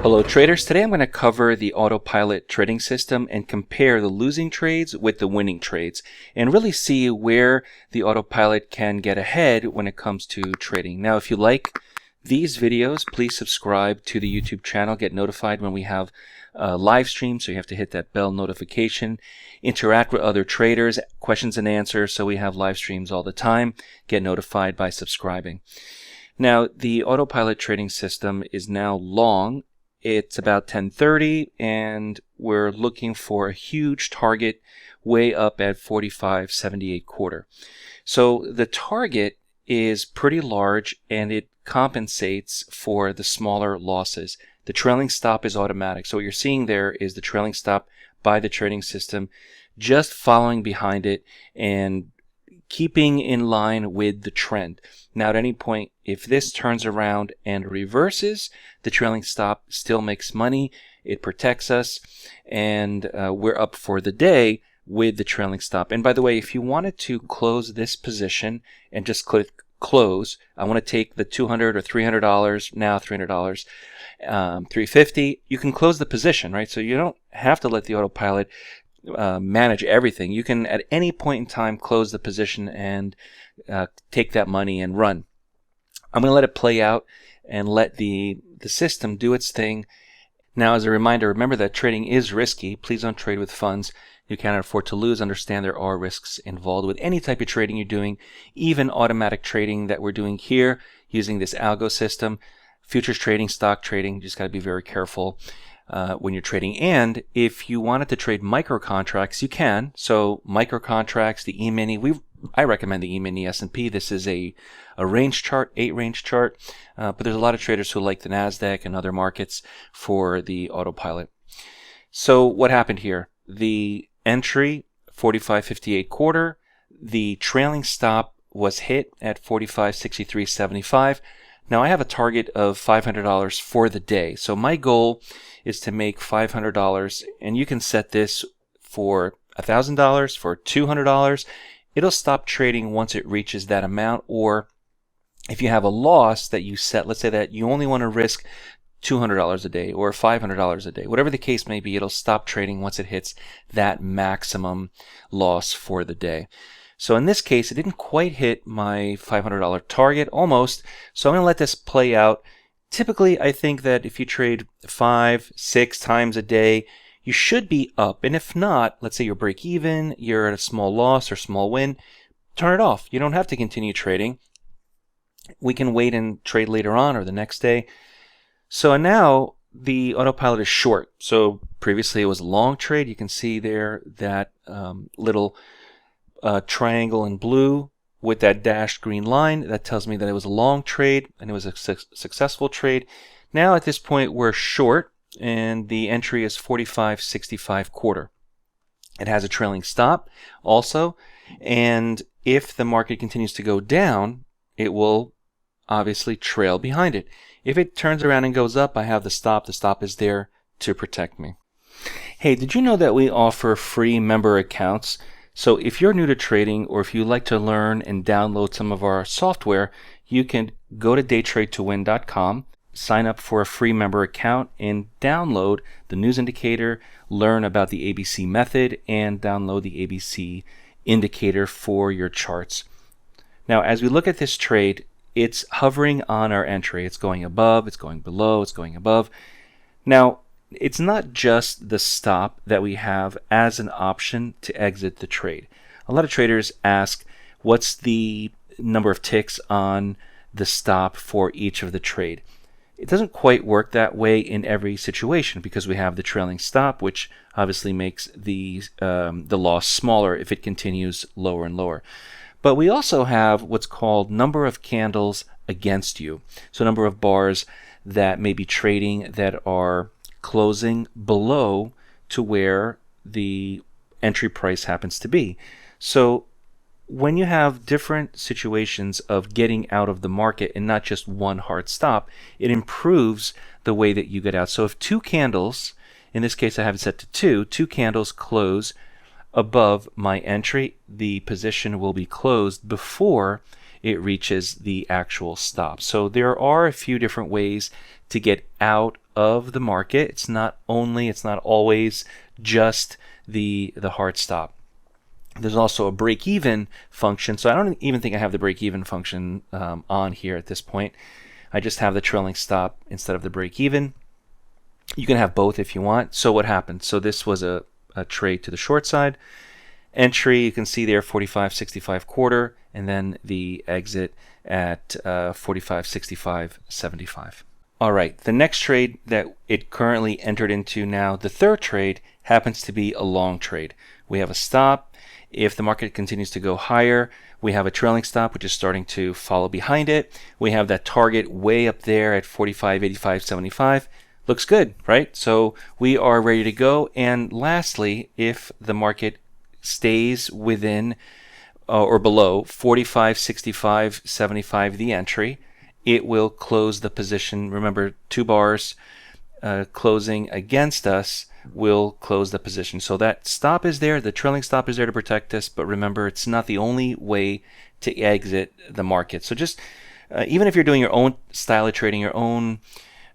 Hello traders, today I'm going to cover the AutoPilot trading system and compare the losing trades with the winning trades and really see where the AutoPilot can get ahead when it comes to trading. Now if you like these videos, please subscribe to the YouTube channel, get notified when we have live streams, so you have to hit that bell notification, interact with other traders, questions and answers, so we have live streams all the time, get notified by subscribing. Now the AutoPilot trading system is now long. It's about 10:30 and we're looking for a huge target way up at 45.78 quarter. So the target is pretty large and it compensates for the smaller losses. The trailing stop is automatic. So what you're seeing there is the trailing stop by the trading system just following behind it and keeping in line with the trend. Now at any point, if this turns around and reverses, the trailing stop still makes money, it protects us, and we're up for the day with the trailing stop. And by the way, if you wanted to close this position and just click close, I want to take the $200 or $300, now $300, $350, you can close the position, right? So you don't have to let the AutoPilot manage everything. You can at any point in time close the position and take that money and run. I'm going to let it play out and let the system do its thing. Now as a reminder, remember that trading is risky. Please don't trade with funds you cannot afford to lose. Understand there are risks involved with any type of trading you're doing, even automatic trading that we're doing here using this algo system. Futures trading, stock trading, you just got to be very careful when you're trading. And if you wanted to trade micro contracts, you can. So micro contracts, the E-mini, I recommend the E-mini S&P. This is a range chart, 8-range chart, but there's a lot of traders who like the NASDAQ and other markets for the AutoPilot. So what happened here? The entry, 45.58 quarter. The trailing stop was hit at 45.6375. Now I have a target of $500 for the day. So my goal is to make $500, and you can set this for $1,000, for $200. It'll stop trading once it reaches that amount, or if you have a loss that you set, let's say that you only want to risk $200 a day or $500 a day, whatever the case may be, it'll stop trading once it hits that maximum loss for the day. So in this case, it didn't quite hit my $500 target, almost, so I'm going to let this play out. Typically, I think that if you trade 5-6 times a day, you should be up. And if not, let's say you're break even, you're at a small loss or small win, turn it off. You don't have to continue trading. We can wait and trade later on or the next day. So now the AutoPilot is short. So previously it was a long trade. You can see there that little triangle in blue with that dashed green line. That tells me that it was a long trade and it was a successful trade. Now at this point we're short and the entry is 45.65 quarter. It has a trailing stop also, and if the market continues to go down, it will obviously trail behind it. If it turns around and goes up, I have the stop. The stop is there to protect me. Hey, did you know that we offer free member accounts? So if you're new to trading, or if you like to learn and download some of our software, you can go to Daytradetowin.com, sign up for a free member account, and download the news indicator, learn about the ABC method, and download the ABC indicator for your charts. Now, as we look at this trade, it's hovering on our entry. It's going above, it's going below, it's going above. Now, it's not just the stop that we have as an option to exit the trade. A lot of traders ask, what's the number of ticks on the stop for each of the trade? It doesn't quite work that way in every situation because we have the trailing stop, which obviously makes the loss smaller if it continues lower and lower. But we also have what's called number of candles against you. So number of bars that may be trading that are closing below to where the entry price happens to be. So when you have different situations of getting out of the market and not just one hard stop, it improves the way that you get out. So if two candles, in this case I have it set to two candles close above my entry, the position will be closed before it reaches the actual stop. So there are a few different ways to get out of the market. It's not always just the hard stop. There's also a break-even function. So I don't even think I have the break-even function on here at this point. I just have the trailing stop instead of the break-even. You can have both if you want. So what happened? So this was a trade to the short side. Entry, you can see there 45.65 quarter, and then the exit at 45.65.75. All right, the next trade that it currently entered into now, the third trade, happens to be a long trade. We have a stop. If the market continues to go higher, we have a trailing stop, which is starting to follow behind it. We have that target way up there at 45.85.75. Looks good, right? So we are ready to go. And lastly, if the market stays within or below 45.65.75, the entry, it will close the position. Remember, 2 bars closing against us will close the position. So that stop is there, the trailing stop is there to protect us, but remember, it's not the only way to exit the market. So just even if you're doing your own style of trading, your own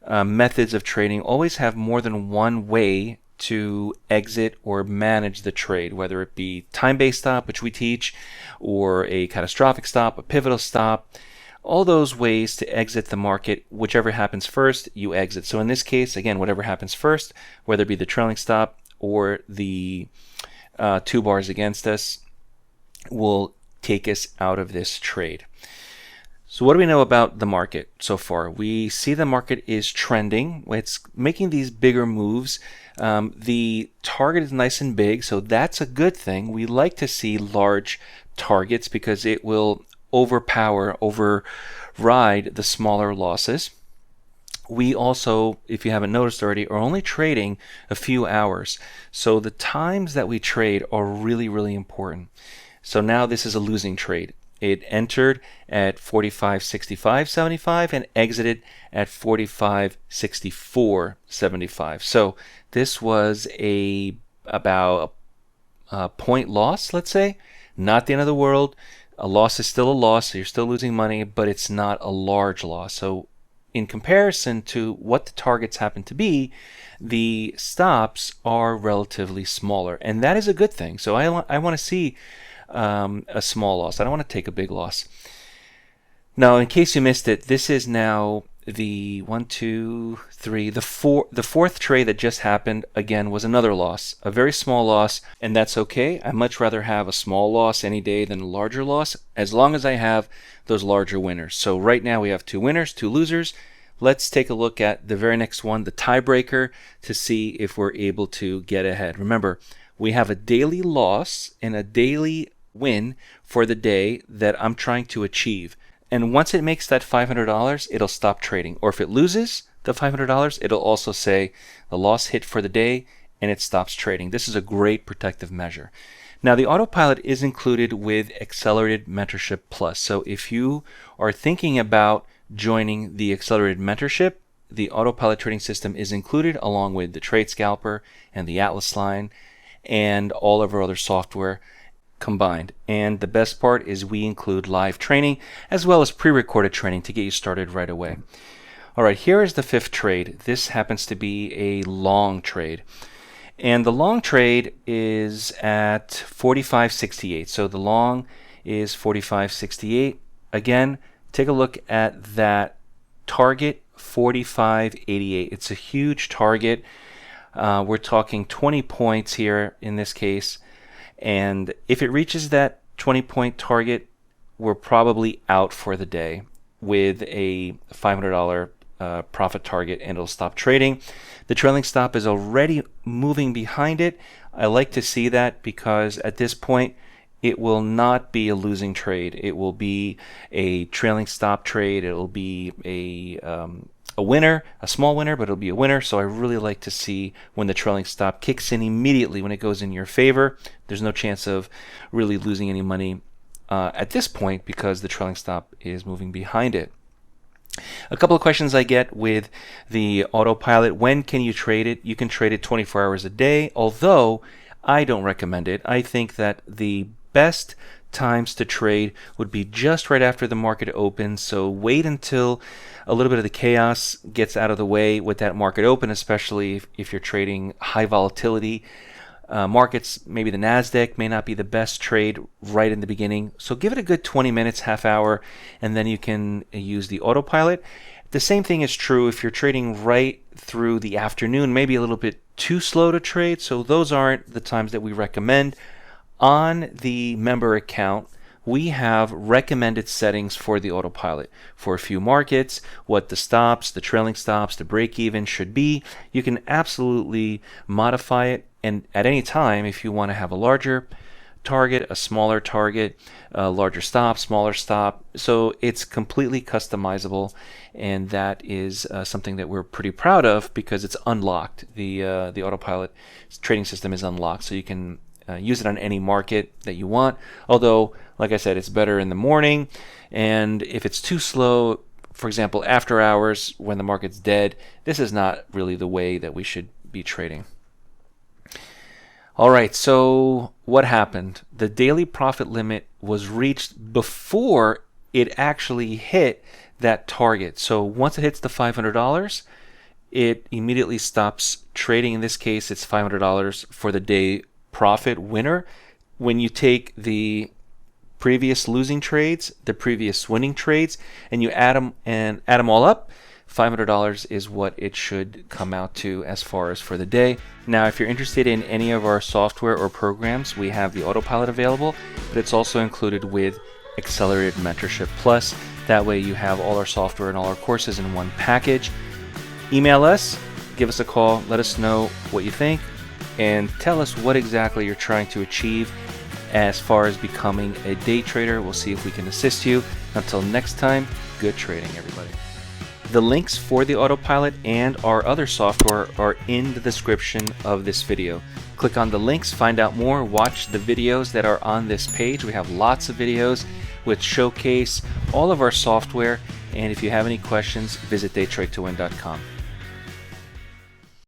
methods of trading, always have more than one way to exit or manage the trade, whether it be time-based stop, which we teach, or a catastrophic stop, a pivotal stop. All those ways to exit the market, whichever happens first, you exit. So in this case, again, whatever happens first, whether it be the trailing stop or the 2 bars against us, will take us out of this trade. So what do we know about the market so far? We see the market is trending. It's making these bigger moves. The target is nice and big, so that's a good thing. We like to see large targets because it will override the smaller losses. We also, if you haven't noticed already, are only trading a few hours. So the times that we trade are really, really important. So now this is a losing trade. It entered at 45.65.75 and exited at 45.64.75. So this was about a point loss, let's say. Not the end of the world. A loss is still a loss, so you're still losing money, but it's not a large loss. So in comparison to what the targets happen to be, the stops are relatively smaller, and that is a good thing. So I want to see a small loss. I don't want to take a big loss. Now, in case you missed it, this is now the the fourth trade that just happened. Again, was another loss, a very small loss, and that's okay. I much rather have a small loss any day than a larger loss, as long as I have those larger winners. So right now we have 2 winners, 2 losers. Let's take a look at the very next one, the tiebreaker, to see if we're able to get ahead. Remember, we have a daily loss and a daily win for the day that I'm trying to achieve. And once it makes that $500, it'll stop trading. Or if it loses the $500, it'll also say the loss hit for the day and it stops trading. This is a great protective measure. Now, the AutoPilot is included with Accelerated Mentorship Plus. So if you are thinking about joining the Accelerated Mentorship, the AutoPilot trading system is included along with the Trade Scalper and the Atlas line and all of our other software combined. And the best part is we include live training as well as pre-recorded training to get you started right away. All right, here is the 5th trade. This happens to be a long trade. And the long trade is at 45.68. So the long is 45.68. Again, take a look at that target, 45.88. It's a huge target. We're talking 20 points here in this case. And if it reaches that 20-point target, we're probably out for the day with a $500 profit target, and it'll stop trading. The trailing stop is already moving behind it. I like to see that because at this point, it will not be a losing trade. It will be a trailing stop trade. It'll be a winner, a small winner, but it'll be a winner. So I really like to see when the trailing stop kicks in immediately when it goes in your favor. There's no chance of really losing any money at this point because the trailing stop is moving behind it. A couple of questions I get with the AutoPilot: when can you trade it? You can trade it 24 hours a day, although I don't recommend it. I think that the best times to trade would be just right after the market opens. So wait until a little bit of the chaos gets out of the way with that market open, especially if you're trading high volatility markets. Maybe the NASDAQ may not be the best trade right in the beginning. So give it a good 20 minutes, half hour, and then you can use the AutoPilot. The same thing is true if you're trading right through the afternoon, maybe a little bit too slow to trade. So those aren't the times that we recommend. On the member account, we have recommended settings for the AutoPilot for a few markets, what the stops, the trailing stops, the break even should be. You can absolutely modify it, and at any time, if you want to have a larger target, a smaller target, a larger stop, smaller stop. So it's completely customizable, and that is something that we're pretty proud of because it's unlocked. The AutoPilot trading system is unlocked, so you can use it on any market that you want. Although, like I said, it's better in the morning, and if it's too slow, for example, after hours when the market's dead, this is not really the way that we should be trading. All right, so what happened? The daily profit limit was reached before it actually hit that target. So once it hits the $500, it immediately stops trading. In this case, it's $500 for the day profit winner. When you take the previous losing trades, the previous winning trades, and you add them all up, $500 is what it should come out to as far as for the day. Now, if you're interested in any of our software or programs, we have the AutoPilot available, but it's also included with Accelerated Mentorship Plus. That way you have all our software and all our courses in one package. Email us, give us a call, let us know what you think, and tell us what exactly you're trying to achieve as far as becoming a day trader. We'll see if we can assist you. Until next time, good trading, everybody. The links for the AutoPilot and our other software are in the description of this video. Click on the links, find out more, watch the videos that are on this page. We have lots of videos which showcase all of our software, and if you have any questions, visit Daytradetowin.com.